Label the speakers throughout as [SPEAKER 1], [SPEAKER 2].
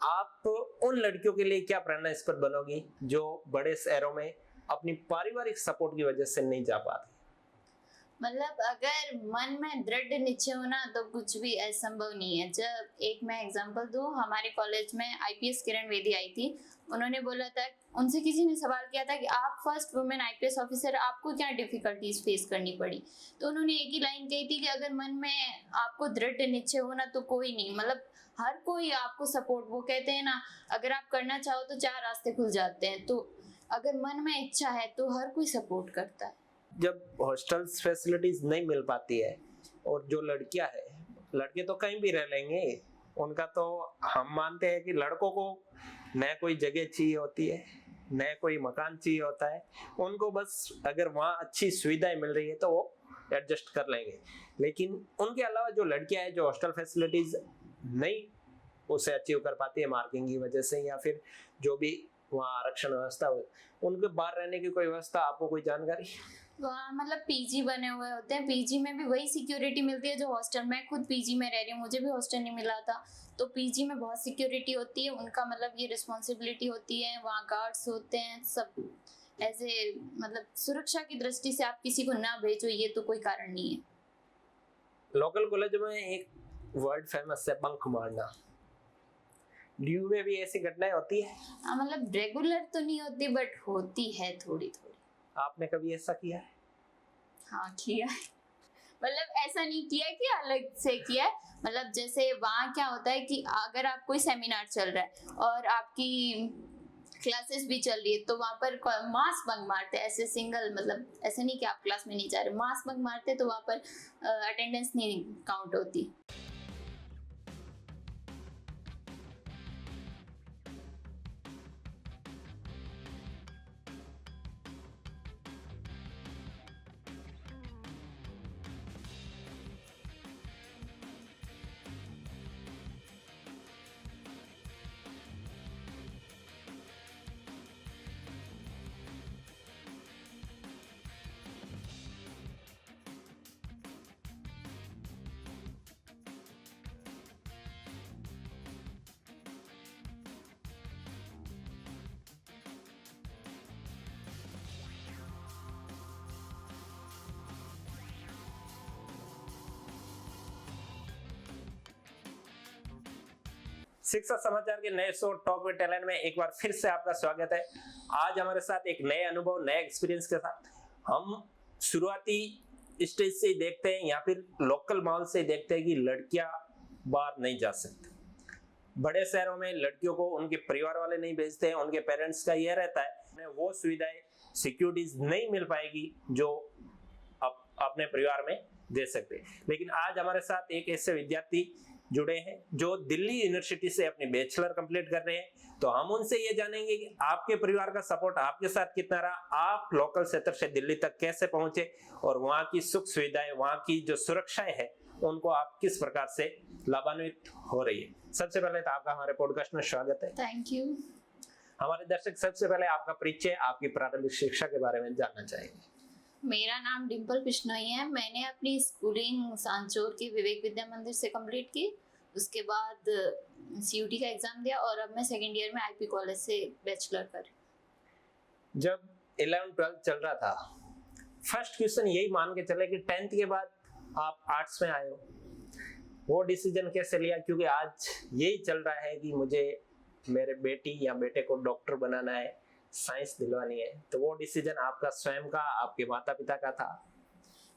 [SPEAKER 1] आप उन लड़कियों के लिए क्या प्रेरणास्पद बनोगी जो बड़े शहरों में अपनी पारिवारिक सपोर्ट की वजह से नहीं जा पाती?
[SPEAKER 2] मतलब अगर मन में दृढ़ निश्चय होना तो कुछ भी असंभव नहीं है। जब एक मैं एग्जांपल दूं, हमारे कॉलेज में आईपीएस किरण बेदी आई थी। उन्होंने बोला था, उनसे किसी ने सवाल किया था कि आप फर्स्ट वुमेन आईपीएस ऑफिसर, आपको क्या डिफिकल्टीज फेस करनी पड़ी। तो उन्होंने एक ही लाइन कही थी कि अगर मन में आपको दृढ़ निश्चय होना तो कोई नहीं, मतलब हर कोई आपको सपोर्ट, वो कहते हैं ना, अगर आप करना चाहो तो 4 रास्ते खुल जाते हैं। तो अगर मन में इच्छा है तो हर कोई सपोर्ट करता है।
[SPEAKER 1] जब हॉस्टल्स फैसिलिटीज नहीं मिल पाती है और जो लड़कियां है, लड़के तो कहीं भी रह लेंगे, उनका तो हम मानते हैं कि लड़कों को न कोई जगह चाहिए होती है, न कोई मकान चाहिए होता है, उनको बस अगर वहाँ अच्छी सुविधाएं मिल रही है तो वो एडजस्ट कर लेंगे। लेकिन उनके अलावा जो लड़कियां हैं जो हॉस्टल फैसिलिटीज नहीं उसे अचीव कर पाती है मार्किंग की वजह से, या फिर जो भी वहाँ आरक्षण व्यवस्था हो, उनके बाहर रहने की कोई व्यवस्था, आपको कोई जानकारी?
[SPEAKER 2] वहाँ मतलब पीजी बने हुए होते हैं, पीजी में भी वही सिक्योरिटी मिलती है जो हॉस्टल। मैं खुद पीजी में रह रही हूँ, मुझे भी हॉस्टल नहीं मिला था। तो पीजी में बहुत सिक्योरिटी होती है, उनका मतलब ये रिस्पॉन्सिबिलिटी होती है, वहाँ गार्ड्स होते हैं, सब ऐसे मतलब सुरक्षा की दृष्टि से आप किसी को ना भेजो, ये तो कोई कारण नहीं है।
[SPEAKER 1] लोकल कॉलेज में एक वर्ड फेमस है, बंक मारना। ड्यू में भी ऐसी घटनाएं होती है?
[SPEAKER 2] हाँ, मतलब रेगुलर तो नहीं होती बट होती है थोड़ी थोड़ी।
[SPEAKER 1] आपने कभी ऐसा किया है?
[SPEAKER 2] हाँ किया है। मतलब ऐसा नहीं किया कि अलग से किया है, मतलब जैसे वहाँ क्या होता है कि अगर आप कोई सेमिनार चल रहा है और आपकी क्लासेस भी चल रही है तो वहाँ पर मास बंक मारते हैं, ऐसे सिंगल, मतलब ऐसे नहीं कि आप क्लास में नहीं जा रहे, मास बंक मारते हैं तो वहाँ पर अटेंडेंस नहीं काउंट होती।
[SPEAKER 1] शिक्षा समाचार के नए शो टॉक विद टैलेंट में एक बार फिर से आपका स्वागत है। आज हमारे साथ एक नए अनुभव, नए एक्सपीरियंस के साथ हम शुरुआती स्टेज से ही देखते हैं या फिर लोकल माहौल से ही देखते हैं कि लड़कियां बाहर नहीं जा सकती। बड़े शहरों में लड़कियों को उनके परिवार वाले नहीं भेजते हैं, उन्हें पेरेंट्स का यह रहता है वो सुविधाएं, सिक्योरिटीज नहीं मिल पाएगी जो अपने परिवार में दे सकते। लेकिन आज हमारे साथ एक ऐसे विद्यार्थी जुड़े हैं जो दिल्ली यूनिवर्सिटी से अपनी बैचलर कंप्लीट कर रहे हैं। तो हम उनसे ये जानेंगे कि आपके परिवार का सपोर्ट आपके साथ कितना रहा, आप लोकल क्षेत्र से दिल्ली तक कैसे पहुंचे और वहाँ की सुख सुविधाएं, वहाँ की जो सुरक्षाएं है, उनको आप किस प्रकार से लाभान्वित हो रही है। सबसे पहले तो आपका हमारे पॉडकास्ट में स्वागत है।
[SPEAKER 2] Thank you.
[SPEAKER 1] हमारे दर्शक सबसे पहले आपका परिचय, आपकी प्रारंभिक शिक्षा के बारे में जानना चाहेंगे।
[SPEAKER 2] मेरा नाम डिम्पल बिश्नोई है। मैंने अपनी स्कूलिंग सांचौर के विवेक विद्या मंदिर से कंप्लीट की। उसके बाद सीयूटी का एग्जाम दिया और अब मैं सेकंड ईयर में आईपी कॉलेज से बैचलर कर।
[SPEAKER 1] जब 11-12 चल रहा था, फर्स्ट क्वेश्चन यही मान के चले कि 10th के बाद आप आर्ट्स में आए हो, वो डिसीजन कैसे लिया? क्योंकि आज यही चल रहा है कि मुझे मेरे बेटी या बेटे को डॉक्टर बनाना है, साइंस दिलवानी है, तो वो डिसीजन आपका स्वयं का, आपके माता पिता का था?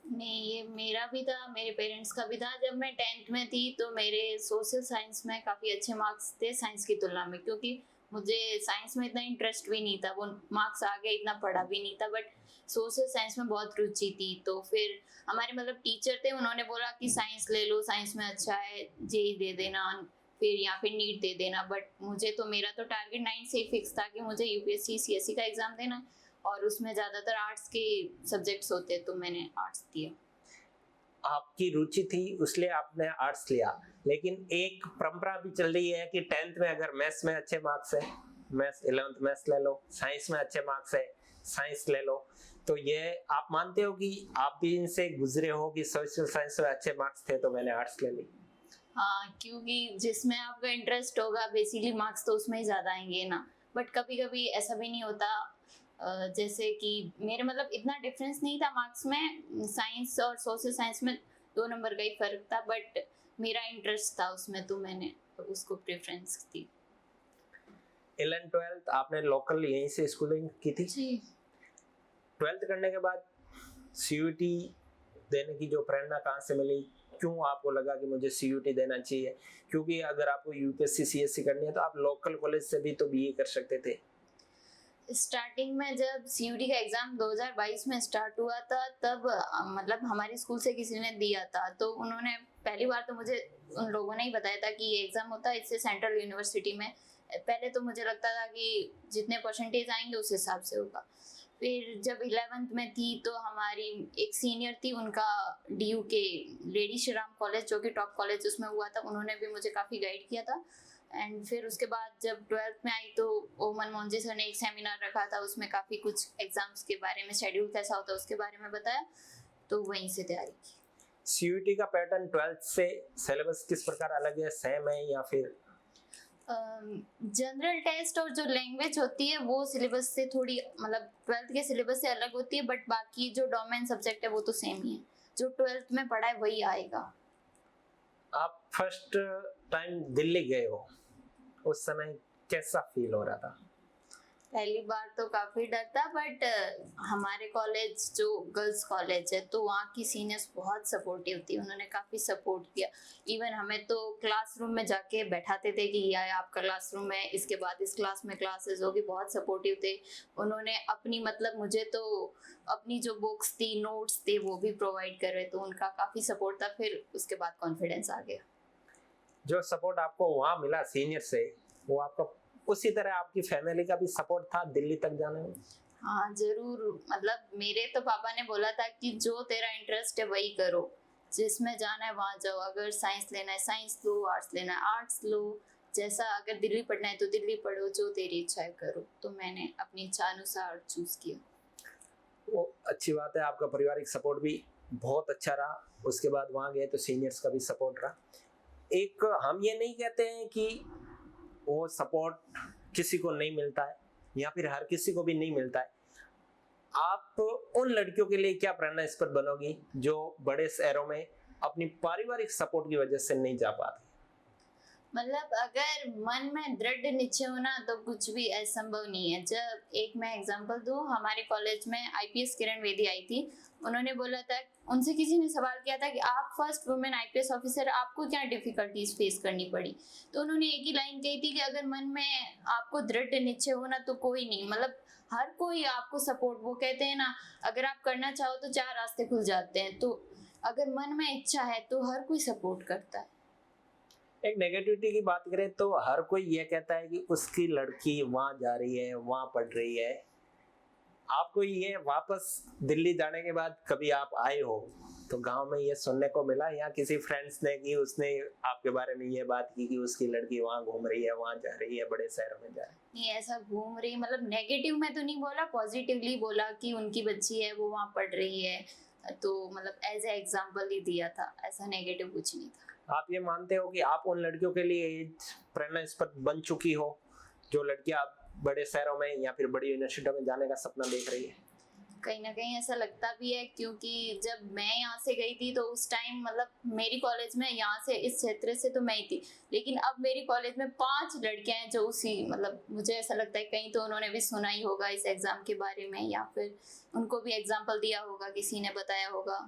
[SPEAKER 2] नहीं, ये मेरा भी था, मेरे पेरेंट्स का भी था। जब मैं 10th में थी तो मेरे सोशल साइंस में काफ़ी अच्छे मार्क्स थे साइंस की तुलना में, क्योंकि मुझे साइंस में इतना इंटरेस्ट भी नहीं था, वो मार्क्स आगे इतना पढ़ा भी नहीं था, बट सोशल साइंस में बहुत रुचि थी। तो फिर हमारे मतलब टीचर थे, उन्होंने बोला कि साइंस ले लो, साइंस में अच्छा है, जेई दे देना फिर या फिर नीट दे देना। बट मुझे तो, मेरा तो टारगेट 9 से ही फिक्स था कि मुझे यूपीएससी सीएससी का एग्जाम देना और उसमें ज़्यादातर आर्ट्स के सब्जेक्ट्स होते, तो मैंने आर्ट्स दिया।
[SPEAKER 1] आपकी रुचि थी इसलिए आपने आर्ट्स लिया, लेकिन एक परंपरा भी चल रही है कि 10th में अगर मैथ्स में अच्छे मार्क्स है, मैथ्स 11th मैथ्स ले लो, साइंस में अच्छे मार्क्स है, साइंस ले लो। तो ये आप मानते हो कि आप भी इनसे गुजरे हो कि सोशल साइंस में अच्छे मार्क्स थे तो मैंने आर्ट्स ले ली?
[SPEAKER 2] हाँ, क्योंकि जिसमें आपका इंटरेस्ट होगा बेसिकली मार्क्स तो उसमें ही ज़्यादा आएंगे ना। बट कभी कभी ऐसा भी नहीं होता। जैसे कि मेरे मतलब इतना डिफरेंस नहीं था मार्क्स में, साइंस और सोशल साइंस में 2 नंबर का ही फर्क था, बट मेरा इंटरेस्ट था उसमें तो मैंने उसको प्रेफरेंस दी।
[SPEAKER 1] 11 12th आपने लोकल यहीं से स्कूलिंग की थी?
[SPEAKER 2] जी।
[SPEAKER 1] 12th करने के बाद सीयूटी देने की जो प्रेरणा कहाँ से मिली? क्यों आपको लगा कि मुझे सीयूटी देना चाहिए? क्योंकि अगर आपको यूपीएससी सीएससी करनी है तो आप लोकल कॉलेज से भी तो बीए कर सकते थे।
[SPEAKER 2] स्टार्टिंग में जब सीयूटी का एग्जाम 2022 में स्टार्ट हुआ था तब मतलब हमारे स्कूल से किसी ने दिया था, तो उन्होंने पहली बार तो मुझे उन लोगों ने ही बताया था कि ये एग्जाम होता है, इससे सेंट्रल यूनिवर्सिटी में। पहले तो मुझे लगता था कि जितने परसेंटेज आएंगे उस हिसाब से होगा। फिर जब 11th में थी तो हमारी एक सीनियर थी, उनका डीयू के लेडी श्री राम कॉलेज जो कि टॉप कॉलेज उसमें हुआ था, उन्होंने भी मुझे काफ़ी गाइड किया था। एंड फिर उसके बाद जब 12th में आई तो ओमन मोंजे सर ने एक सेमिनार रखा था, उसमें काफ़ी कुछ एग्जाम्स के बारे में, शेड्यूल कैसा होता है उसके बारे में बताया, तो वहीं से तैयारी की।
[SPEAKER 1] सीयूटी का पैटर्न 12th से सिलेबस किस प्रकार अलग है, सेम है या फिर?
[SPEAKER 2] जनरल टेस्ट और जो लैंग्वेज होती है वो सिलेबस से थोड़ी मतलब 12th के सिलेबस से अलग होती है, बट बाकी जो डोमेन सब्जेक्ट है वो तो सेम ही है, जो 12th में पढ़ा है वही आएगा।
[SPEAKER 1] आप फर्स्ट टाइम दिल्ली गए हो, उस समय कैसा फील हो रहा था?
[SPEAKER 2] पहली बार तो काफी डर था, बट हमारे कॉलेज जो गर्ल्स कॉलेज है तो वहाँ की सीनियर्स बहुत सपोर्टिव थी, उन्होंने काफी सपोर्ट किया। इवन हमें तो क्लासरूम में जाके बैठाते थे कि यह आपका क्लासरूम है, इसके बाद इस क्लास में क्लासेस होगी, बहुत सपोर्टिव थे। उन्होंने अपनी मतलब मुझे तो अपनी जो बुक्स थी, नोट्स थे, वो भी प्रोवाइड कर रहे, तो उनका काफी सपोर्ट था। फिर उसके बाद कॉन्फिडेंस आ गया।
[SPEAKER 1] जो सपोर्ट आपको वहां मिला सीनियर से, वो आपका उसी तरह आपकी फैमिली का भी सपोर्ट था दिल्ली तक जाने में?
[SPEAKER 2] हाँ जरूर, मतलब मेरे तो पापा ने बोला था कि जो तेरा इंटरेस्ट है वही करो, जिसमें जाना है वहाँ जाओ, अगर साइंस लेना है साइंस लो, आर्ट्स लेना है आर्ट्स लो, जैसा अगर दिल्ली पढ़ना है तो दिल्ली पढ़ो, जो तेरी इच्छा है करो। तो मैंने अपनी इच्छा अनुसार चूज किया।
[SPEAKER 1] वो अच्छी बात है, आपका पारिवारिक सपोर्ट भी बहुत अच्छा रहा। उसके बाद वहां गए तो सीनियर्स का भी सपोर्ट रहा। एक हम ये नहीं कहते हैं कि वो सपोर्ट किसी को नहीं मिलता है या फिर हर किसी को भी नहीं मिलता है। आप उन लड़कियों के लिए क्या प्रेरणा इस पर बनोगी जो बड़े शहरों में अपनी पारिवारिक सपोर्ट की वजह से नहीं जा पाती?
[SPEAKER 2] मतलब अगर मन में दृढ़ निश्चय होना तो कुछ भी असंभव नहीं है। जब एक मैं एग्जांपल दूं, हमारे कॉलेज में आईपीएस किरण बेदी आई थी, उन्होंने बोला था, उनसे किसी ने सवाल किया था कि आप फर्स्ट वुमेन आईपीएस ऑफिसर, आपको क्या डिफिकल्टीज फेस करनी पड़ी? तो उन्होंने एक ही लाइन कही थी कि अगर मन में आपको दृढ़ निश्चय होना तो कोई नहीं, मतलब हर कोई आपको सपोर्ट, वो कहते हैं ना, अगर आप करना चाहो तो 4 रास्ते खुल जाते हैं, तो अगर मन में इच्छा है तो हर कोई सपोर्ट करता है।
[SPEAKER 1] एक नेगेटिविटी की बात करें तो हर कोई ये कहता है कि उसकी लड़की वहां जा रही है, वहां पढ़ रही है। आपको ये वापस दिल्ली जाने के बाद कभी आप आए हो तो गांव में ये सुनने को मिला या किसी फ्रेंड्स ने कि उसने आपके बारे में ये बात की कि उसकी लड़की वहां घूम रही है, वहां जा रही है, बड़े शहरों में जा रही है?
[SPEAKER 2] नहीं, ऐसा घूम रही मतलब नेगेटिव में तो नहीं बोला, पॉजिटिवली बोला कि उनकी बच्ची है वो वहाँ पढ़ रही है, तो मतलब एज ए एग्जाम्पल ही दिया था, ऐसा नेगेटिव कुछ नहीं था।
[SPEAKER 1] आप ये मानते हो कि आप उन लड़कियों के लिए एज प्रेरणा इस पर बन चुकी हो जो लड़कियां बड़े शहरों में या फिर बड़ी यूनिवर्सिटियों में जाने का सपना देख रही है?
[SPEAKER 2] कहीं ना कहीं ऐसा लगता भी है, क्योंकि जब मैं यहाँ से गई थी तो उस टाइम मतलब मेरी कॉलेज में यहाँ से इस क्षेत्र से तो मैं ही थी, लेकिन अब मेरी कॉलेज में 5 लड़कियां हैं जो उसी मतलब मुझे ऐसा लगता है कहीं तो उन्होंने भी सुना ही होगा इस एग्जाम के बारे में, या फिर उनको भी एग्जाम्पल दिया होगा, किसी ने बताया होगा।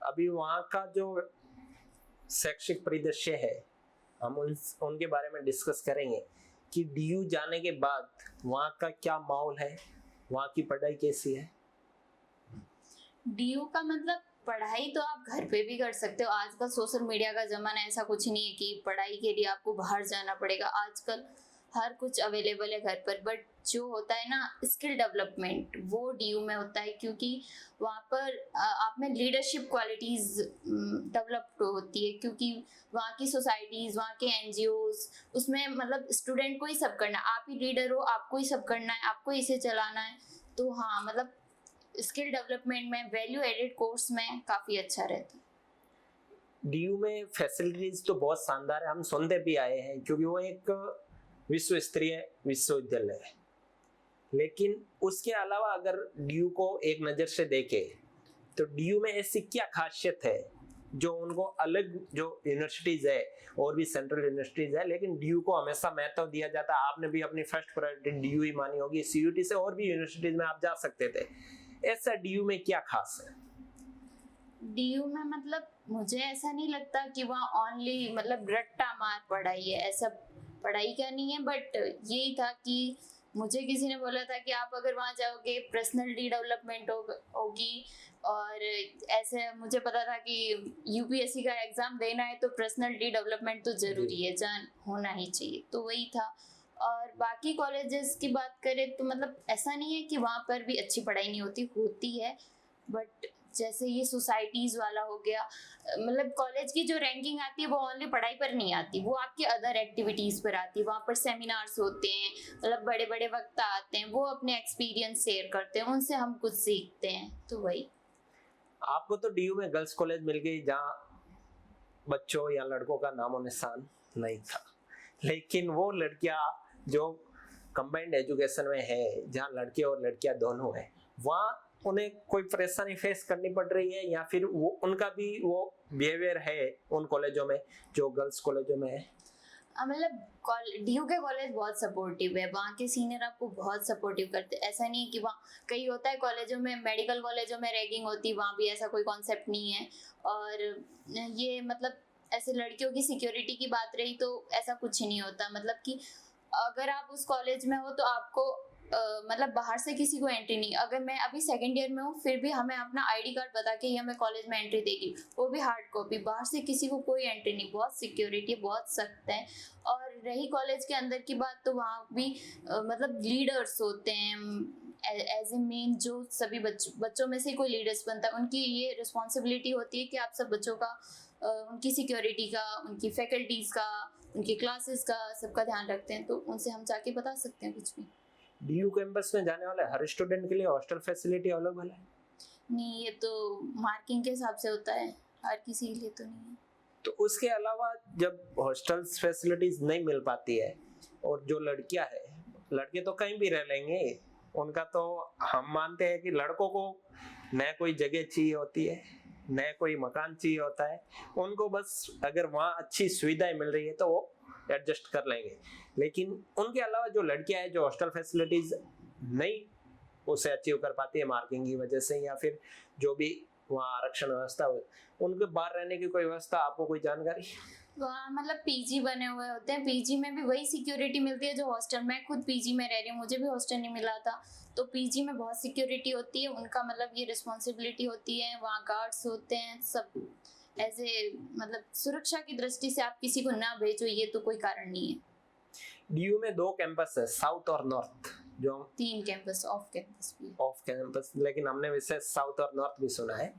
[SPEAKER 1] अभी वहाँ का जो शैक्षिक परिदृश्य है, हम उनके बारे में डिस्कस करेंगे कि डीयू जाने के बाद वहाँ का क्या माहौल है, वहाँ की पढ़ाई कैसी है।
[SPEAKER 2] डीयू का मतलब पढ़ाई तो आप घर पे भी कर सकते हो, आजकल सोशल मीडिया का जमाना है, ऐसा कुछ नहीं है कि पढ़ाई के लिए आपको बाहर जाना पड़ेगा, आजकल हर कुछ अवेलेबल है घर पर। बट जो होता है ना स्किल डेवलपमेंट, वो डीयू में होता है, क्योंकि वहाँ पर आप में लीडरशिप क्वालिटीज डेवलप होती है, क्योंकि वहाँ की सोसाइटीज, वहाँ के एनजीओज, उसमें मतलब स्टूडेंट को ही सब करना है, आप ही लीडर हो, आपको ही सब करना है, आपको इसे चलाना है। तो हाँ, मतलब स्किल डेवलपमेंट में, वैल्यू एडेड कोर्स में काफ़ी अच्छा रहता है।
[SPEAKER 1] डीयू में फैसिलिटीज तो बहुत शानदार है, हम सुनते भी आए हैं क्योंकि वो एक विश्व स्तरीय विश्वविद्यालय है। लेकिन उसके अलावा अगर डीयू को एक नज़र से देखे तो डीयू में ऐसी क्या खासियत है जो उनको अलग, जो यूनिवर्सिटीज है और भी सेंट्रल यूनिवर्सिटीज है, लेकिन डीयू को हमेशा महत्व दिया जाता है। आपने भी अपनी फर्स्ट प्रायोरिटी डीयू ही मानी होगी, सीयूटी से और भी यूनिवर्सिटीज में आप जा सकते थे, ऐसा डीयू में क्या खास है?
[SPEAKER 2] डीयू में मतलब मुझे ऐसा नहीं लगता कि वहाँ ओनली मतलब रट्टा मार पढ़ाई है, ऐसा पढ़ाई का नहीं है। बट यही था कि मुझे किसी ने बोला था कि आप अगर वहाँ जाओगे पर्सनैलिटी डेवलपमेंट होगी, और ऐसे मुझे पता था कि यूपीएससी का एग्जाम देना है तो पर्सनैलिटी डेवलपमेंट तो जरूरी है, जान होना ही चाहिए, तो वही था। और बाकी कॉलेजेस की बात करें तो मतलब ऐसा नहीं है कि वहाँ पर भी अच्छी पढ़ाई नहीं होती है। बट जैसे ये सोसाइटीज वाला हो गया, मतलब कॉलेज की जो रैंकिंग आती है वो ओनली पढ़ाई पर नहीं आती, वो आपकी अदर एक्टिविटीज पर आती है। वहाँ पर सेमिनार्स होते हैं, मतलब बड़े बड़े वक्ता आते हैं, वो अपने एक्सपीरियंस शेयर करते हैं, उनसे हम कुछ सीखते हैं, तो वही।
[SPEAKER 1] आपको तो डीयू में गर्ल्स कॉलेज मिल गई जहाँ बच्चों या लड़कों का नामो निशान नहीं था, लेकिन वो लड़कियां जो कंबाइंड एजुकेशन में है, जहाँ लड़के और लड़कियां दोनों हैं, वहाँ उन्हें कोई परेशानी फेस करनी पड़ रही है या फिर वो उनका भी वो बिहेवियर है उन कॉलेजों में जो गर्ल्स कॉलेजों में है?
[SPEAKER 2] मतलब डीयू के कॉलेज बहुत सपोर्टिव है, वहाँ के सीनियर आपको बहुत सपोर्टिव करते हैं। ऐसा नहीं है कि वहाँ कई होता है कॉलेजों में, मेडिकल कॉलेजों में रैगिंग होती है, वहाँ भी ऐसा कोई कॉन्सेप्ट नहीं है। और ये मतलब ऐसे लड़कियों की सिक्योरिटी की बात रही तो ऐसा कुछ नहीं होता। मतलब कि अगर आप उस कॉलेज में हो तो आपको मतलब बाहर से किसी को एंट्री नहीं। अगर मैं अभी सेकंड ईयर में हूँ फिर भी हमें अपना आईडी कार्ड बता के ही हमें कॉलेज में एंट्री देगी, वो भी हार्ड कॉपी। बाहर से किसी को कोई एंट्री नहीं, बहुत सिक्योरिटी, बहुत सख्त है। और रही कॉलेज के अंदर की बात, तो वहाँ भी मतलब लीडर्स होते हैं एज ए मेन, जो सभी बच्चों में से कोई लीडर्स बनता है, उनकी ये रिस्पॉन्सिबिलिटी होती है कि आप सब बच्चों का उनकी सिक्योरिटी का, उनकी फैकल्टीज का, उनकी क्लासेस का, सबका ध्यान रखते हैं। तो उनसे हम जाके बता सकते हैं कुछ भी।
[SPEAKER 1] डीयू कैंपस में जाने वाले हर स्टूडेंट के लिए हॉस्टल फैसिलिटी अवेलेबल है?
[SPEAKER 2] नहीं, ये तो मार्किंग के हिसाब से होता है, हर किसी के लिए तो नहीं है।
[SPEAKER 1] तो उसके अलावा जब हॉस्टल्स फैसिलिटीज नहीं मिल पाती है और जो लड़कियां है, लड़के तो कहीं भी रह लेंगे, उनका तो हम मानते हैं कि लड़कों को न कोई जगह चाहिए होती है, न कोई मकान चाहिए होता है, उनको बस अगर वहाँ अच्छी सुविधाएं मिल रही है तो वो एडजस्ट कर लेंगे। लेकिन उनके अलावा जो लड़कियां हैं जो हॉस्टल फैसिलिटीज नहीं उसे अचीव कर पाती है मार्किंग की वजह से, या फिर जो भी वहाँ आरक्षण व्यवस्था हो, उनके बाहर रहने की कोई व्यवस्था, आपको कोई जानकारी?
[SPEAKER 2] वहाँ मतलब पीजी बने हुए होते हैं, पीजी में भी वही सिक्योरिटी मिलती है जो हॉस्टल। मैं खुद पीजी में रह रही हूँ, मुझे भी हॉस्टल नहीं मिला था, तो पीजी में बहुत सिक्योरिटी होती है। उनका मतलब ये रिस्पॉन्सिबिलिटी होती है, वहाँ गार्ड्स होते हैं, सब ऐसे मतलब सुरक्षा की दृष्टि से आप किसी को ना भेजो, ये तो कोई कारण नहीं है।
[SPEAKER 1] डीयू में 2 कैंपस है, साउथ और नॉर्थ, जो
[SPEAKER 2] 3 कैंपस, ऑफ कैंपस भी।
[SPEAKER 1] ऑफ कैंपस, लेकिन हमने विशेष साउथ और नॉर्थ भी सुना है।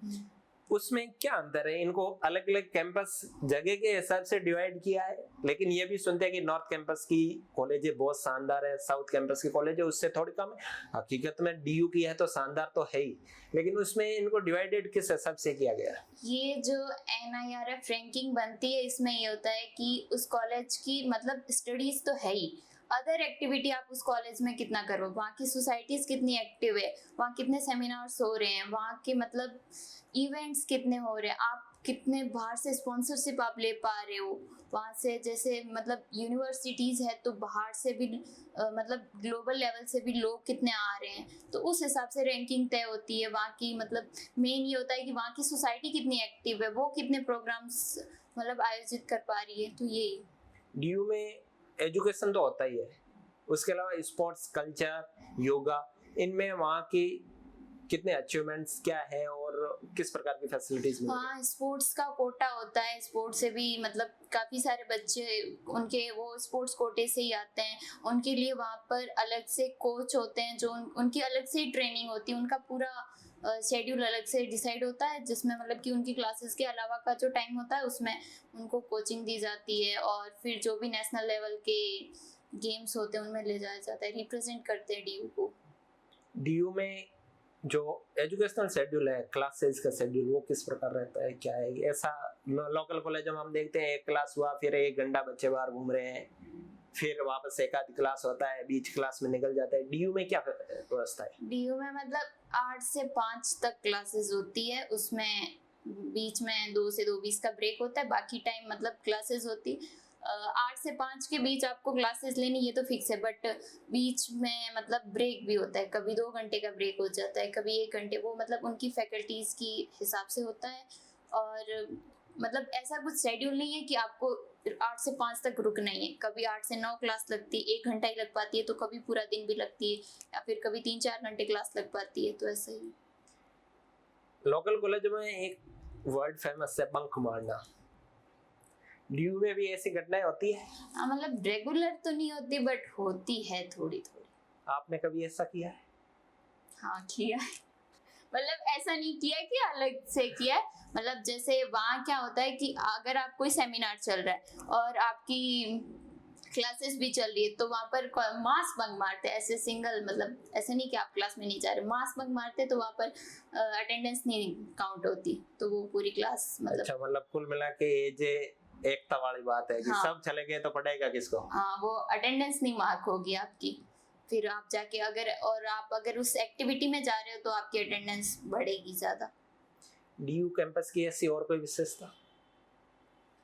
[SPEAKER 1] उसमें क्या अंतर है? इनको अलग अलग कैंपस जगह के हिसाब से डिवाइड किया है, लेकिन ये भी सुनते हैं कि नॉर्थ कैंपस की कॉलेज बहुत शानदार है, साउथ कैंपस की कॉलेज है उससे थोड़ी कम है। हकीकत में डीयू की है तो शानदार तो है ही, लेकिन उसमें इनको डिवाइडेड किस हिसाब से किया गया?
[SPEAKER 2] ये जो NIRF रैंकिंग बनती है, इसमें ये होता है कि उस कॉलेज की मतलब स्टडीज तो है ही, अदर एक्टिविटी आप उस कॉलेज में कितना करो, वहाँ की सोसाइटीज कितनी एक्टिव है, वहाँ कितने सेमिनार्स हो रहे हैं, वहाँ के मतलब इवेंट्स कितने हो रहे हैं, आप कितने बाहर से स्पॉन्सरशिप आप ले पा रहे हो वहाँ से। जैसे मतलब यूनिवर्सिटीज है तो बाहर से भी मतलब ग्लोबल लेवल से भी लोग कितने आ रहे हैं, तो उस हिसाब से रैंकिंग तय होती है वहाँ की। मतलब मेन ये होता है कि वहाँ की सोसाइटी कितनी एक्टिव है, वो कितने प्रोग्राम्स मतलब आयोजित कर पा रही है, तो यही।
[SPEAKER 1] डीयू में एजुकेशन तो होता ही है, उसके अलावा स्पोर्ट्स, कल्चर, योगा, इनमें वहाँ की कितने अचीवमेंट्स क्या है और किस प्रकार की फैसिलिटीज मिलती है?
[SPEAKER 2] हाँ, स्पोर्ट्स का कोटा होता है, स्पोर्ट्स से भी मतलब काफी सारे बच्चे उनके वो स्पोर्ट्स कोटे से ही आते हैं। उनके लिए वहाँ पर अलग से कोच होते हैं, जो उनकी अलग से ट्रेनिंग होती है, उनका पूरा शेड्यूल अलग से डिसाइड होता है, जिसमें मतलब कि उनकी क्लासेस के अलावा का जो टाइम होता है उसमें उनको कोचिंग दी जाती है, और फिर जो भी नेशनल लेवल के गेम्स होते हैं उनमें ले जाया जाता है, रिप्रेजेंट करते हैं डीयू को।
[SPEAKER 1] डीयू में जो एजुकेशनल शेड्यूल है, क्लासेस का शेड्यूल, वो किस प्रकार रहता है, क्या है? ऐसा लोकल कॉलेजों में हम देखते हैं एक क्लास हुआ फिर 1 घंटा बच्चे बाहर घूम रहे हैं, फिर वापस एक आधी क्लास होता है, बीच क्लास में निकल जाता है। डीयू में क्या व्यवस्था है?
[SPEAKER 2] डीयू में मतलब 8 से 5 तक क्लासेस होती है, उसमें बीच में 2 से 2:20 का ब्रेक होता है, बाकी टाइम मतलब क्लासेस होती। 8 से 5 के बीच आपको क्लासेस लेनी ये तो फिक्स है, बट बीच में मतलब ब्रेक भी होता है, कभी 2 घंटे का ब्रेक हो जाता है, कभी 1 घंटे, वो मतलब उनकी फैकल्टीज की हिसाब से होता है। और मतलब ऐसा कुछ शेड्यूल नहीं है कि आपको 8 से 5 तक रुकना ही है, कभी 8 से 9 क्लास लगती है, 1 घंटा ही लग पाती है, तो कभी पूरा दिन भी लगती है, या फिर कभी 3-4 घंटे क्लास लग पाती है, तो ऐसा ही।
[SPEAKER 1] लोकल कॉलेज में एक वर्ड फेमस है बंक मारना, डीयू में भी ऐसी घटनाएं होती है?
[SPEAKER 2] हाँ मतलब रेगुलर तो नहीं होती, बट होती है थोड़ी थोड़ी।
[SPEAKER 1] आपने कभी ऐसा किया है?
[SPEAKER 2] हाँ किया है, मतलब ऐसा नहीं किया कि अलग से किया है, मतलब जैसे वहाँ क्या होता है कि अगर आप कोई सेमिनार चल रहा है और आपकी क्लासेस भी चल रही है, तो वहाँ पर मास बंक मारते हैं, ऐसे सिंगल, मतलब ऐसे नहीं कि आप क्लास में नहीं जा रहे, मास बंक मारते हैं, तो वहाँ पर अटेंडेंस नहीं काउंट होती, तो वो पूरी क्लास मतलब।
[SPEAKER 1] अच्छा, मतलब कुल मिला के ये जे एकता वाली बात है कि
[SPEAKER 2] हाँ।
[SPEAKER 1] सब चले गए तो पढ़ेगा किसको?
[SPEAKER 2] हाँ, वो अटेंडेंस नहीं मार्क होगी आपकी, फिर आप जाके अगर उस एक्टिविटी में जा रहे हो तो आपकी अटेंडेंस बढ़ेगी ज्यादा।
[SPEAKER 1] डीयू कैंपस की ऐसी और कोई विशेषता?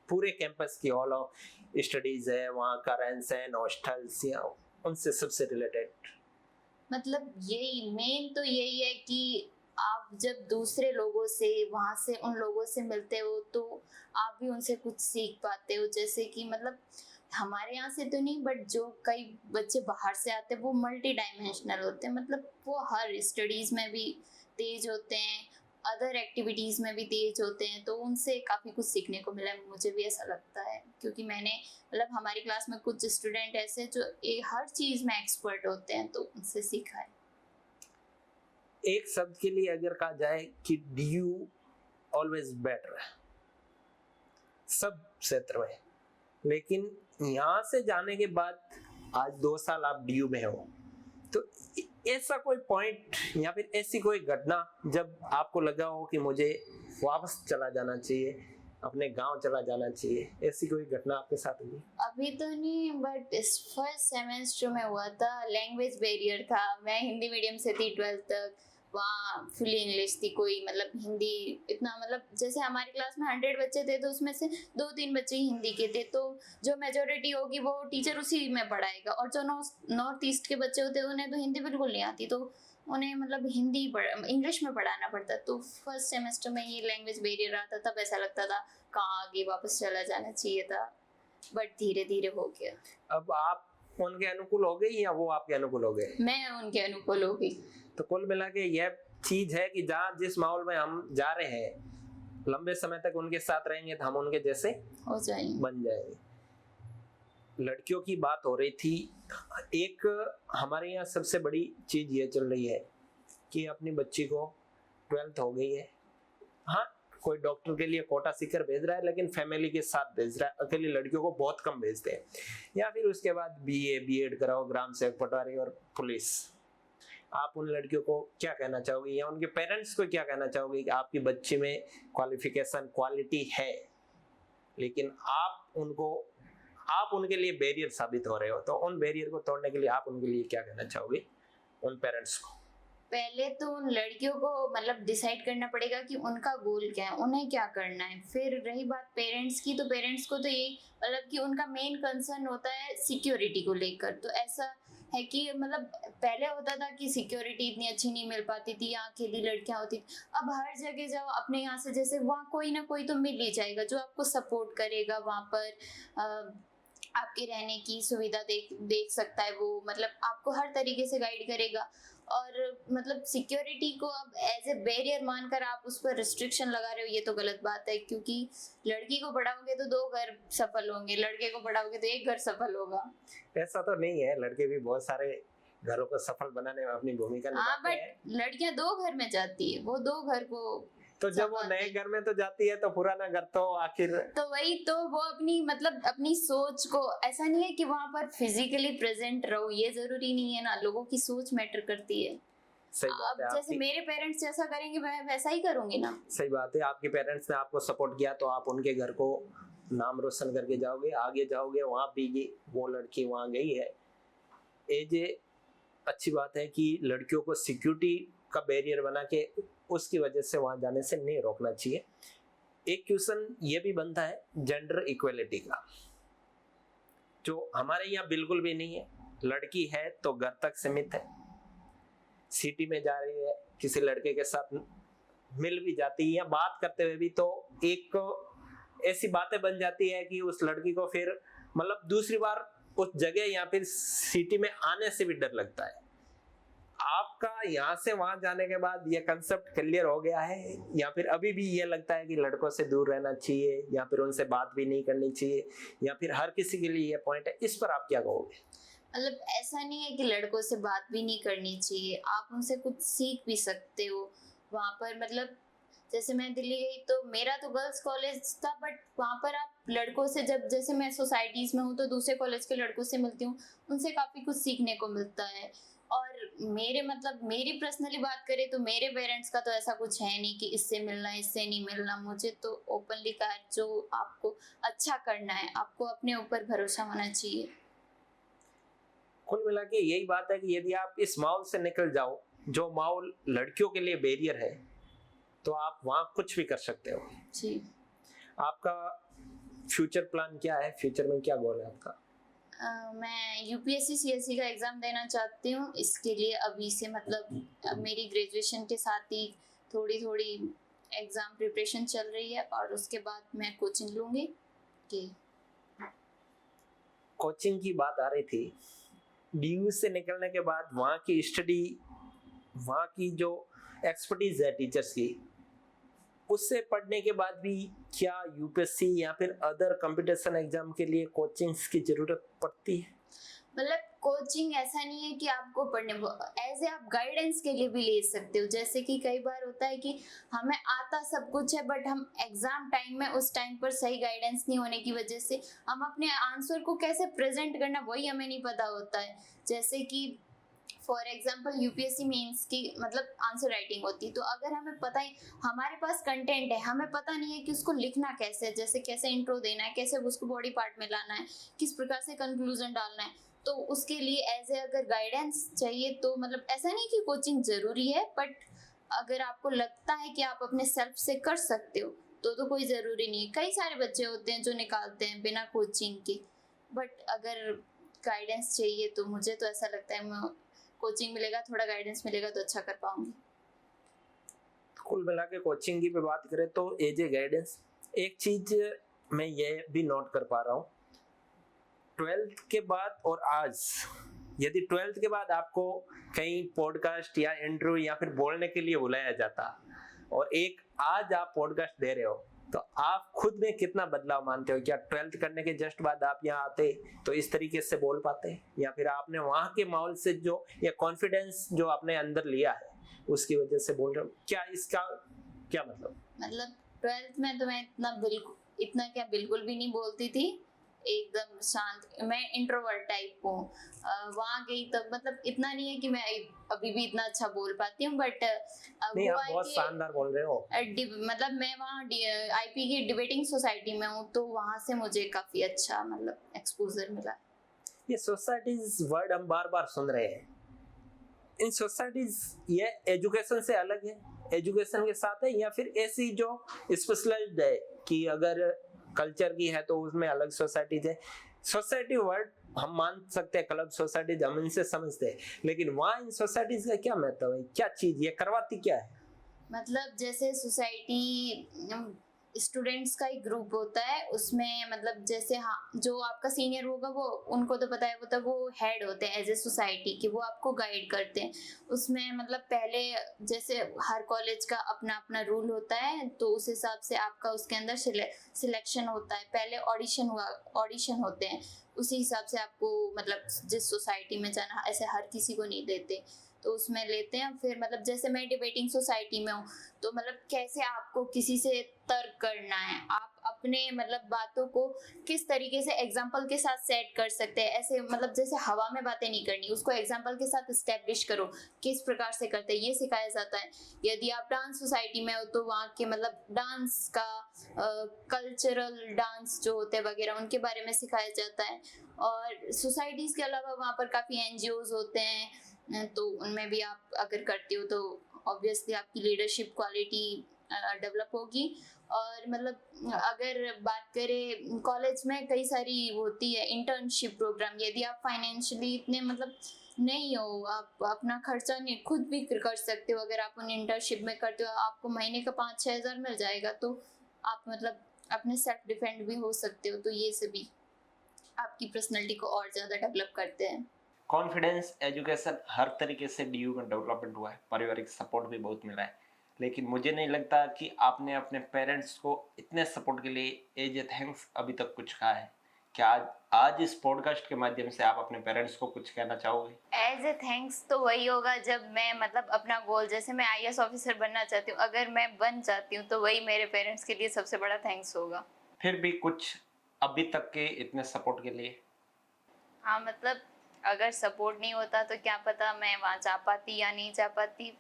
[SPEAKER 1] पूरे कैंपस की ऑल ऑफ स्टडीज है, वहाँ का रहन सहन, हॉस्टल्स या उनसे सबसे रिलेटेड?
[SPEAKER 2] मतलब यही मेन तो यही है कि आप जब दूसरे लोगों से वहाँ से उन लोगों से मिलते हो तो आप भी उनसे कुछ सीख पाते हो, जैसे कि मतलब हमारे यहाँ से तो नहीं, बट जो कई बच्चे बाहर से आते हैं वो मल्टी डायमेंशनल होते हैं, मतलब वो हर स्टडीज में भी तेज होते हैं, अदर एक्टिविटीज में भी तेज होते हैं, तो उनसे काफी कुछ सीखने को मिला है, मुझे भी ऐसा लगता है, क्योंकि मैंने मतलब हमारी क्लास में कुछ स्टूडेंट ऐसे जो हर चीज में एक्सपर्ट होते हैं, तो उनसे सीखा है।
[SPEAKER 1] एक शब्द के लिए अगर कहा जाए कि डीयू ऑलवेज बेटर है सब क्षेत्र में, लेकिन यहाँ से जाने के बाद आज 2 साल आप डीयू में हो, तो ऐसा कोई पॉइंट या फिर ऐसी कोई घटना जब आपको लगा हो कि मुझे वापस चला जाना चाहिए, अपने गांव चला जाना चाहिए, ऐसी कोई घटना आपके साथ हुई?
[SPEAKER 2] अभी तो नहीं, बट इस फर्स्ट सेमेस्टर में हुआ था, लैंग्वेज बैरियर था, मैं हिंदी मीडियम से थी 12th तक, वहाँ फुली इंग्लिश थी, कोई मतलब हिंदी इतना, मतलब जैसे हमारी क्लास में 100 बच्चे थे तो उसमें से 2-3 बच्चे ही हिंदी के थे, तो जो मेजोरिटी होगी वो टीचर उसी में पढ़ाएगा, और जो नॉर्थ ईस्ट के बच्चे होते हैं उन्हें तो हिंदी बिल्कुल नहीं आती, तो उन्हें मतलब इंग्लिश में पढ़ाना पड़ता। तो फर्स्ट सेमेस्टर में ये लैंग्वेज बैरियर रहा था, तब ऐसा लगता था कहाँ आगे वापस चला जाना चाहिए था, बट धीरे धीरे हो गया।
[SPEAKER 1] अब आप उनके अनुकूल हो गई या वो आपके अनुकूल हो गए?
[SPEAKER 2] मैं उनके अनुकूल हो गई।
[SPEAKER 1] तो कुल मिला के यह चीज है कि जहाँ जिस माहौल में हम जा रहे हैं लंबे समय तक उनके साथ रहेंगे तो हम उनके जैसे
[SPEAKER 2] हो जाएंगे,
[SPEAKER 1] बन जाएंगे। लड़कियों की बात हो रही थी, एक हमारे यहाँ सबसे बड़ी चीज ये चल रही है कि अपनी बच्ची को 12th हो गई है, हाँ कोई डॉक्टर के लिए कोटा सीकर भेज रहा है, लेकिन फैमिली के साथ भेज रहा है, अकेली लड़कियों को बहुत कम भेजते हैं, या फिर उसके बाद बीए बीएड कराओ, ग्राम सेवक पटवारी और पुलिस। आप उन लड़कियों को क्या कहना चाहोगे या उनके पेरेंट्स को क्या कहना चाहोगे कि आपकी बच्ची में क्वालिफिकेशन क्वालिटी है, लेकिन आप उनके लिए बैरियर साबित हो रहे हो, तो उन बैरियर को तोड़ने के लिए आप उनके लिए क्या कहना चाहोगे उन पेरेंट्स को?
[SPEAKER 2] पहले तो उन लड़कियों को मतलब डिसाइड करना पड़ेगा कि उनका गोल क्या है, उन्हें क्या करना है। फिर रही बात पेरेंट्स की, तो पेरेंट्स को तो यही मतलब कि उनका मेन कंसर्न होता है सिक्योरिटी को लेकर। तो ऐसा है कि मतलब पहले होता था कि सिक्योरिटी इतनी अच्छी नहीं मिल पाती थी, यहाँ अकेली लड़कियां होती, अब हर जगह जाओ अपने यहाँ से, जैसे वहाँ कोई ना कोई तो मिल ही जाएगा जो आपको सपोर्ट करेगा, वहाँ पर आपके रहने की सुविधा देख सकता है, वो मतलब आपको हर तरीके से गाइड करेगा। और मतलब सिक्योरिटी को अब एज ए बैरियर मानकर आप उस पर रिस्ट्रिक्शन लगा रहे हो, ये तो गलत बात है, क्योंकि लड़की को पढ़ाओगे तो 2 घर सफल होंगे, लड़के को पढ़ाओगे तो 1 घर सफल होगा।
[SPEAKER 1] ऐसा तो नहीं है, लड़के भी बहुत सारे घरों को सफल बनाने में अपनी भूमिका निभाते हैं।
[SPEAKER 2] बट लड़कियां 2 घर में जाती है, वो 2 घर को,
[SPEAKER 1] तो जब वो नए घर में तो जाती है तो पुराना घर तो आखिर,
[SPEAKER 2] तो वही तो वो अपनी मतलब अपनी सोच को, ऐसा नहीं है कि वहां पर फिजिकली प्रेजेंट रहो, ये जरूरी नहीं है ना, लोगों की सोच मैटर करती है।
[SPEAKER 1] सही बात है
[SPEAKER 2] अब जैसे
[SPEAKER 1] आपकी।
[SPEAKER 2] मेरे पेरेंट्स जैसा करेंगे मैं वैसा ही करूंगी ना।
[SPEAKER 1] सही बात है, आपके पेरेंट्स ने आपको सपोर्ट किया तो आप उनके घर को नाम रोशन करके जाओगे, आगे जाओगे। वहां भी वो लड़की वहां गई है, ये अच्छी बात है कि लड़कियों को सिक्योरिटी का बैरियर बना के उसकी वजह से वहां जाने से नहीं रोकना चाहिए। एक क्वेश्चन ये भी बनता है जेंडर इक्वलिटी का, जो हमारे यहाँ बिल्कुल भी नहीं है। लड़की है तो घर तक सीमित है, सिटी में जा रही है किसी लड़के के साथ मिल भी जाती है या बात करते हुए भी तो एक ऐसी बातें बन जाती है कि उस लड़की को फिर मतलब दूसरी बार उस जगह या फिर सिटी में आने से भी डर लगता है। आपका यहाँ से वहां जाने के बाद ये कंसेप्ट क्लियर हो गया है या फिर अभी भी ये लगता है कि लड़कों से दूर रहना चाहिए या फिर उनसे बात भी नहीं करनी चाहिए या फिर हर किसी के लिए ये पॉइंट है? इस पर आप क्या कहोगे?
[SPEAKER 2] मतलब ऐसा नहीं है कि लड़कों से बात भी नहीं करनी चाहिए, आप उनसे कुछ सीख भी सकते हो वहाँ पर। मतलब जैसे मैं दिल्ली गई तो मेरा तो गर्ल्स कॉलेज था, बट वहाँ पर आप लड़कों से जब, जैसे मैं सोसाइटीज़ में हूँ तो दूसरे कॉलेज के लड़कों से मिलती हूँ, उनसे काफ़ी कुछ सीखने को मिलता है। और मेरे मतलब मेरी पर्सनली बात करें तो मेरे पेरेंट्स का तो ऐसा कुछ है नहीं कि इससे मिलना इससे नहीं मिलना। मुझे तो ओपनली कहा, जो आपको अच्छा करना है आपको अपने ऊपर भरोसा होना चाहिए।
[SPEAKER 1] कुल मिला के यही बात है कि यदि आप इस माहौल से निकल जाओ जो माहौल लड़कियों के लिए बैरियर है, तो आप वहां कुछ भी कर सकते हो
[SPEAKER 2] जी।
[SPEAKER 1] आपका फ्यूचर प्लान क्या है? फ्यूचर में क्या गोल है आपका?
[SPEAKER 2] मैं यूपीएससी सीएससी का एग्ज़ाम देना चाहती हूँ। इसके लिए अभी से मतलब अब मेरी ग्रेजुएशन के साथ ही थोड़ी थोड़ी एग्ज़ाम प्रिपरेशन चल रही है और उसके बाद मैं कोचिंग लूँगी कि
[SPEAKER 1] कोचिंग की बात आ रही थी। डीयू से निकलने के बाद वहाँ की स्टडी, वहाँ की जो एक्सपर्टीज है टीचर्स की, उससे पढ़ने के बाद भी क्या यूपीएससी या फिर अदर कंपटीशन एग्जाम के लिए कोचिंग्स की जरूरत पड़ती है?
[SPEAKER 2] मतलब कोचिंग ऐसा नहीं है कि आपको पढ़ने, एज ए आप गाइडेंस के लिए भी ले सकते हो। जैसे कि कई बार होता है कि हमें आता सब कुछ है बट हम एग्जाम टाइम में उस टाइम पर सही गाइडेंस नहीं होने की वजह से हम अपने आंसर को कैसे प्रेजेंट करना वही हमें नहीं पता होता है। जैसे कि फॉर एग्जाम्पल यूपीएससी मेंस की मतलब आंसर राइटिंग होती है, तो अगर हमें पता है हमारे पास कंटेंट है, हमें पता नहीं है कि उसको लिखना कैसे है, जैसे कैसे इंट्रो देना है, कैसे उसको बॉडी पार्ट में लाना है, किस प्रकार से कंक्लूजन डालना है, तो उसके लिए एज ए अगर गाइडेंस चाहिए तो मतलब ऐसा नहीं कि कोचिंग जरूरी है, बट अगर आपको लगता है कि आप अपने सेल्फ से कर सकते हो तो कोई ज़रूरी नहीं है। कई सारे बच्चे होते हैं जो निकालते हैं बिना कोचिंग के, बट अगर गाइडेंस चाहिए तो मुझे तो ऐसा लगता है मैं कोचिंग मिलेगा, थोड़ा गाइडेंस मिलेगा तो अच्छा कर पाऊंगी।
[SPEAKER 1] कुल मिला के कोचिंग की पे बात करें तो एज ए गाइडेंस एक चीज मैं ये भी नोट कर पा रहा हूँ, 12th के बाद और आज, यदि 12th के बाद आपको कहीं पॉडकास्ट या इंटरव्यू या फिर बोलने के लिए बुलाया जाता और एक आज आप पॉडकास्ट दे रहे हो, तो आप खुद में कितना बदलाव मानते हो? क्या 12th करने के जस्ट बाद आप यहाँ आते तो इस तरीके से बोल पाते, या फिर आपने वहाँ के माहौल से जो या कॉन्फिडेंस जो आपने अंदर लिया है उसकी वजह से बोल रहे हो? क्या इसका क्या
[SPEAKER 2] मतलब 12th में तो मैं इतना क्या बिल्कुल भी नहीं बोलती थी, एकदम शांत, मैं इंट्रोवर्ट टाइप हूँ। वहाँ गई तब मतलब इतना नहीं है कि मैं अभी भी इतना अच्छा बोल पाती हूँ, बट
[SPEAKER 1] नहीं, आप बहुत शानदार बोल रहे हो।
[SPEAKER 2] मतलब मैं वहाँ आईपी की डिबेटिंग सोसाइटी में हूँ तो वहाँ से मुझे काफी अच्छा मतलब एक्सपोजर मिला।
[SPEAKER 1] ये सोसाइटीज वर्ड हम बार बार सुन रहे हैं, इन सोसाइटीज ये एजुकेशन से अलग है, एजुकेशन के साथ है, या फिर ऐसी जो स्पेशलाइज्ड है कि अगर कल्चर की है तो उसमें अलग सोसाइटीज है? सोसाइटी वर्ड हम मान सकते हैं, क्लब सोसाइटीज हम इनसे समझते हैं, लेकिन वहाँ इन सोसाइटीज का क्या महत्व है? क्या चीज ये करवाती क्या है?
[SPEAKER 2] मतलब जैसे सोसाइटी स्टूडेंट्स का एक ग्रुप होता है, उसमें मतलब जैसे हाँ जो आपका सीनियर होगा वो उनको तो पता है, वो तो वो हेड होते हैं एज ए सोसाइटी कि वो आपको गाइड करते हैं। उसमें मतलब पहले जैसे हर कॉलेज का अपना अपना रूल होता है तो उस हिसाब से आपका उसके अंदर सिलेक्शन होता है। पहले ऑडिशन होते हैं, उसी हिसाब से आपको मतलब जिस सोसाइटी में जाना, ऐसे हर किसी को नहीं देते तो उसमें लेते हैं। फिर मतलब जैसे मैं डिबेटिंग सोसाइटी में हूँ तो मतलब कैसे आपको किसी से तर्क करना है, आप आप अपने मतलब बातों को किस तरीके से एग्जाम्पल के साथ सेट कर सकते हैं। ऐसे मतलब जैसे हवा में बातें नहीं करनी, उसको एग्जाम्पल के साथ स्टेब्लिश करो किस प्रकार से करते हैं, ये सिखाया जाता है। यदि आप डांस सोसाइटी में हो तो वहाँ के मतलब डांस का कल्चरल डांस जो होते हैं वगैरह उनके बारे में सिखाया जाता है। और सोसाइटीज़ के अलावा वहाँ पर काफ़ी एनजीओज होते हैं, तो उनमें भी आप अगर करते हो तो ऑब्वियसली आपकी लीडरशिप क्वालिटी डेवलप होगी। और मतलब अगर बात करें कॉलेज में कई सारी होती है इंटर्नशिप प्रोग्राम। यदि आप फाइनेंशियली इतने मतलब नहीं हो, आप अपना खर्चा नहीं खुद भी कर सकते हो, अगर आप उन इंटर्नशिप में करते हो आपको महीने का 5-6 हज़ार मिल जाएगा, तो आप मतलब अपने सेल्फ डिफेंड भी हो सकते हो। तो ये सभी आपकी पर्सनैलिटी को और ज़्यादा डेवलप करते हैं।
[SPEAKER 1] कॉन्फिडेंस एजुकेशन हर तरीके से डीयू में डेवलपमेंट हुआ है, पारिवारिक सपोर्ट भी बहुत मिला है, लेकिन मुझे नहीं लगता कि आपने अपने पेरेंट्स को इतने सपोर्ट के लिए एज ए थैंक्स अभी तक कुछ कहा है। क्या आज इस पॉडकास्ट के माध्यम से आप अपने पेरेंट्स को कुछ कहना चाहोगे?
[SPEAKER 2] एज ए थैंक्स तो वही होगा जब मैं मतलब अपना गोल, जैसे मैं आईएएस ऑफिसर बनना चाहती हूँ, अगर मैं बन जाती हूँ तो वही मेरे पेरेंट्स के लिए सबसे बड़ा थैंक्स होगा।
[SPEAKER 1] फिर भी कुछ अभी तक के इतने सपोर्ट के लिए?
[SPEAKER 2] हाँ मतलब अगर सपोर्ट नहीं होता तो क्या पता मैं वहाँ जा पाती या नहीं जा पाती।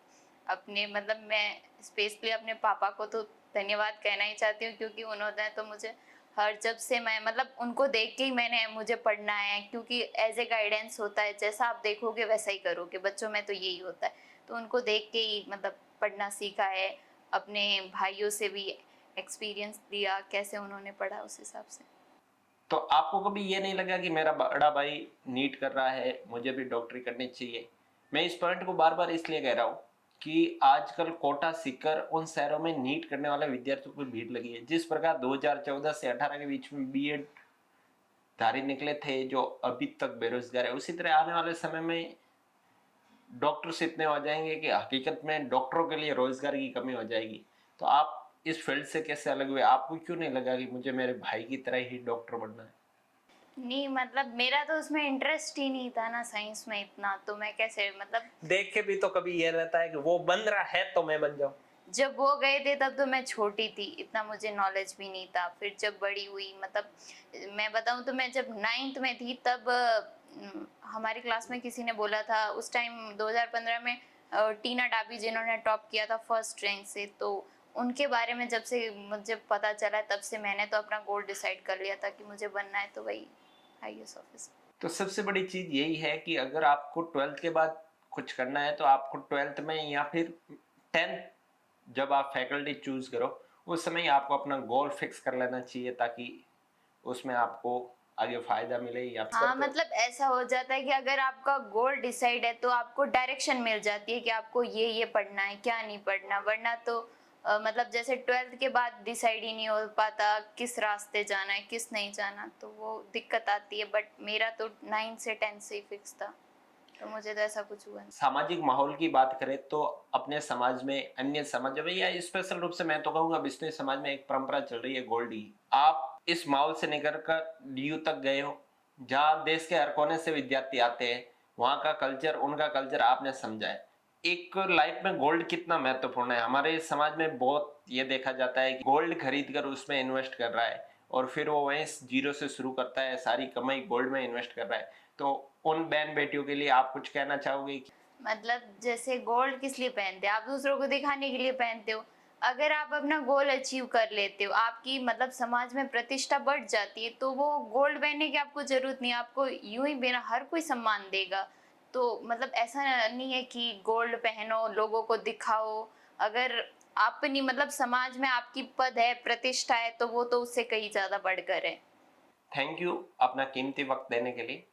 [SPEAKER 2] अपने मतलब मैं स्पेशली अपने पापा को तो धन्यवाद कहना ही चाहती हूँ, क्योंकि उन्होंने तो मुझे हर जब से मैं मतलब उनको देख के ही मैंने मुझे पढ़ना है, क्योंकि एज ए गाइडेंस होता है, जैसा आप देखोगे वैसा ही करोगे, बच्चों में तो यही होता है। तो उनको देख के ही मतलब पढ़ना सीखा है। अपने भाइयों से भी एक्सपीरियंस लिया कैसे उन्होंने पढ़ा, उस हिसाब से।
[SPEAKER 1] तो आपको कभी ये नहीं लगा कि मेरा बड़ा भाई नीट कर रहा है, मुझे भी डॉक्टरी करनी चाहिए? मैं इस पॉइंट को बार बार इसलिए कह रहा हूँ कि आजकल कोटा सीकर उन शहरों में नीट करने वाले विद्यार्थियों की भीड़ लगी है। जिस प्रकार 2014 से 18 के बीच में बीएड धारी निकले थे जो अभी तक बेरोजगार है, उसी तरह आने वाले समय में डॉक्टर्स इतने हो जाएंगे कि हकीकत में डॉक्टरों के लिए रोजगार की कमी हो जाएगी। तो आप इस फील्ड से कैसे अलग हुए? आपको क्यों नहीं लगा कि मुझे मेरे भाई की तरह ही डॉक्टर बनना है?
[SPEAKER 2] नहीं मतलब मेरा तो उसमें इंटरेस्ट ही नहीं था ना साइंस में इतना, तो मैं कैसे मतलब
[SPEAKER 1] देख के भी तो कभी ये रहता है कि वो बन रहा है तो मैं बन जाऊं।
[SPEAKER 2] जब वो गए थे तब तो मैं छोटी थी, इतना मुझे नॉलेज भी नहीं था। फिर जब बड़ी हुई मतलब मैं बताऊं तो मैं जब 9th में थी तब हमारी क्लास में किसी ने बोला था, उस टाइम 2015 में टीना डाबी जिन्होंने टॉप किया था फर्स्ट रैंक से, तो उनके बारे में जब से मुझे पता चला तब से मैंने तो अपना गोल डिसाइड कर लिया था कि मुझे बनना है तो वही आईएएस ऑफिसर।
[SPEAKER 1] तो सबसे बड़ी चीज यही है कि अगर आपको 12th के बाद कुछ करना है तो आपको 12th में या फिर 10th जब आप फैकल्टी चूज करो उस समय आपको अपना गोल फिक्स कर लेना चाहिए, ताकि उसमें आपको आगे फायदा मिले। या
[SPEAKER 2] हाँ मतलब ऐसा हो जाता है कि अगर आपका गोल डिसाइड है तो आपको डायरेक्शन मिल जाती है कि आपको ये पढ़ना है क्या नहीं पढ़ना। वरना तो मतलब जैसे 12th के बाद डिसाइड ही नहीं हो पाता किस रास्ते जाना है किस नहीं जाना, तो वो दिक्कत आती है। बट मेरा तो 9 से 10 से ही फिक्स था, तो मुझे तो ऐसा कुछ हुआ नहीं।
[SPEAKER 1] सामाजिक माहौल की बात करें तो अपने समाज में, अन्य समाज में या स्पेशल रूप से मैं तो कहूँगा बिजनेस समाज में एक परंपरा चल रही है गोल्डी। आप इस माहौल से निकल कर डीयू तक गए हो जहाँ देश के हर कोने से विद्यार्थी आते हैं, वहाँ का कल्चर, उनका कल्चर आपने समझा है। एक लाइफ में गोल्ड कितना महत्वपूर्ण है। हमारे समाज में बहुत ये देखा जाता है कि गोल्ड खरीद कर उसमें इन्वेस्ट कर रहा है और फिर वो वहीं जीरो से शुरू करता है, सारी कमाई गोल्ड में इन्वेस्ट कर रहा है। तो उन बहन बेटियों के लिए आप कुछ कहना चाहोगे?
[SPEAKER 2] मतलब जैसे गोल्ड किस लिए पहनते हैं, आप दूसरों को दिखाने के लिए पहनते हो। अगर आप अपना गोल अचीव कर लेते हो, आपकी मतलब समाज में प्रतिष्ठा बढ़ जाती है, तो वो गोल्ड पहनने की आपको जरूरत नहीं, आपको यूं ही बिना हर कोई सम्मान देगा। तो मतलब ऐसा नहीं है कि गोल्ड पहनो लोगों को दिखाओ। अगर अपनी मतलब समाज में आपकी पद है प्रतिष्ठा है तो वो तो उससे कहीं ज्यादा बढ़कर है।
[SPEAKER 1] थैंक यू अपना कीमती वक्त देने के लिए।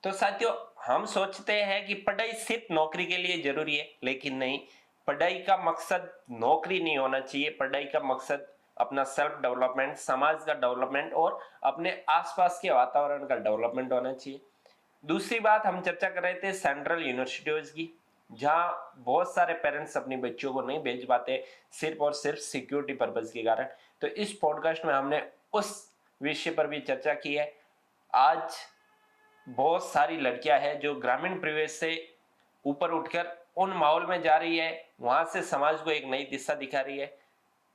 [SPEAKER 1] तो साथियों, हम सोचते हैं कि पढ़ाई सिर्फ नौकरी के लिए जरूरी है, लेकिन नहीं। पढ़ाई का मकसद नौकरी नहीं होना चाहिए। पढ़ाई का मकसद अपना सेल्फ डेवलपमेंट, समाज का डेवलपमेंट और अपने आसपास के वातावरण का डेवलपमेंट होना चाहिए। दूसरी बात, हम चर्चा कर रहे थे सेंट्रल यूनिवर्सिटीज की, जहाँ बहुत सारे पेरेंट्स अपनी बच्चों को नहीं भेज पाते सिर्फ और सिर्फ सिक्योरिटी पर्पज के कारण। तो इस पॉडकास्ट में हमने उस विषय पर भी चर्चा की है। आज बहुत सारी लड़कियां हैं जो ग्रामीण परिवेश से ऊपर उठकर उन माहौल में जा रही है, वहां से समाज को एक नई दिशा दिखा रही है।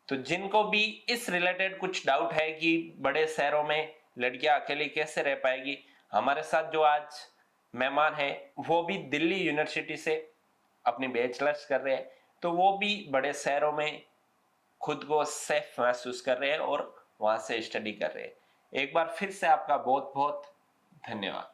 [SPEAKER 1] तो जिनको भी इस रिलेटेड कुछ डाउट है कि बड़े शहरों में लड़कियां अकेली कैसे रह पाएगी, हमारे साथ जो आज मेहमान है वो भी दिल्ली यूनिवर्सिटी से अपनी बैचलर्स कर रहे हैं, तो वो भी बड़े शहरों में खुद को सेफ महसूस कर रहे हैं और वहां से स्टडी कर रहे हैं। एक बार फिर से आपका बहुत बहुत धन्यवाद।